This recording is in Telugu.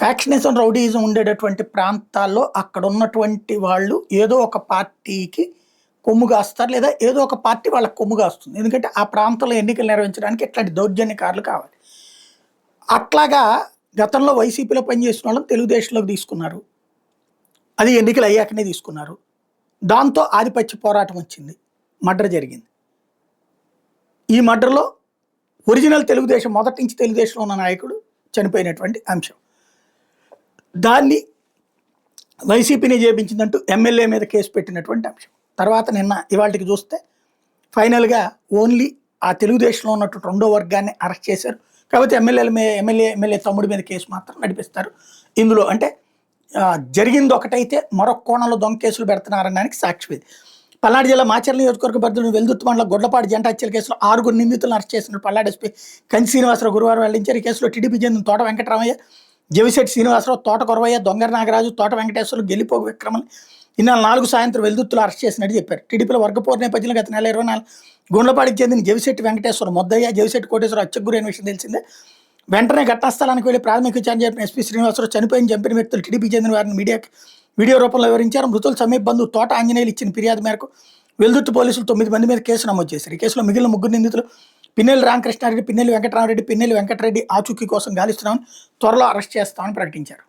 ఫ్యాక్షనిజం, రౌడీయిజం ఉండేటటువంటి ప్రాంతాల్లో అక్కడ ఉన్నటువంటి వాళ్ళు ఏదో ఒక పార్టీకి కొమ్ము కాస్తారు. లేదా ఏదో ఒక పార్టీ వాళ్ళకి కొమ్ము కాస్తుంది. ఎందుకంటే ఆ ప్రాంతంలో ఎన్నికలు నిర్వహించడానికి ఇట్లాంటి దౌర్జన్యకారులు కావాలి. అట్లాగా గతంలో వైసీపీలో పనిచేసిన వాళ్ళని తెలుగుదేశంలోకి తీసుకున్నారు. అది ఎన్నికలు అయ్యాకనే తీసుకున్నారు. దాంతో ఆధిపత్య పోరాటం వచ్చింది. మర్డర్ జరిగింది. ఈ మర్డర్‌లో ఒరిజినల్ తెలుగుదేశం మొదటి నుంచి తెలుగుదేశంలో ఉన్న నాయకుడు చనిపోయినటువంటి అంశం. దాన్ని వైసీపీని చేపించిందంటూ ఎమ్మెల్యే మీద కేసు పెట్టినటువంటి అంశం. తర్వాత నిన్న ఇవాళకి చూస్తే ఫైనల్‌గా ఓన్లీ ఆ తెలుగుదేశంలో ఉన్నటువంటి రెండో వర్గాన్ని అరెస్ట్ చేశారు. కాకపోతే ఎమ్మెల్యే తమ్ముడి మీద కేసు మాత్రం నడిపిస్తారు. ఇందులో అంటే జరిగింది ఒకటైతే మరొక కోణంలో దొంగ కేసులు పెడుతున్నారనడానికి సాక్ష్యం ఇది. పల్నాడు జిల్లా మాచర్ల నియోజకవర్గ పరిధిలోని వెల్దుర్తి మండలం గొడ్లపాటి జంట హత్యల కేసులో 6 నిందితులను అరెస్ట్ చేసిన పల్నాడు ఎస్పీ కంచి శ్రీనివాసరావు గురువారం వెల్లడించారు. ఈ కేసులో టీడీపీ చెందిన తోట వెంకటరామయ్య, జవిశెట్టి శ్రీనివాసరావు, తోట కొరవయ్య, దొంగర నాగరాజు, తోట వెంకటేశ్వర్లు, గెల్లిపోగు విక్రమని ఈ నెల 4 సాయంత్రం వెల్దుర్తిలో అరెస్ట్ చేసినట్టు చెప్పారు. టీడీపీలో వర్గపోరు నేపథ్యంలో గత నెల 24 గుండ్లపాటికి చెందిన జవిశెట్టి వెంకటేశ్వర, మొద్దయ్య, జవిశెట్టి కోటేశ్వర హత్యకు గురైన విషయం తెలిసిందే. వెంటనే ఘటనా స్థలానికి వెళ్లి ప్రాథమిక విచారణ జరిపిన ఎస్పీ శ్రీనివాసరావు చంపిన వ్యక్తులు టీడీపీ చెందిన వారిని వీడియో రూపంలో వివరించారు. మృతుల సమీప బంధువు తోట ఆంజనేయులు ఇచ్చిన ఫిర్యాదు మేరకు వెల్దుర్తి పోలీసులు 9 మంది మీద కేసు నమోదు చేశారు. ఈ కేసులో మిగిలిన 3 నిందితులు పిన్నెల్లి రామకృష్ణారెడ్డి, పిన్నెల్లి వెంకటరామరెడ్డి, పిన్నెల్లి వెంకటరెడ్డి ఆచూకీ కోసం గాలిస్తున్నామని, త్వరలో అరెస్ట్ చేస్తామని ప్రకటించారు.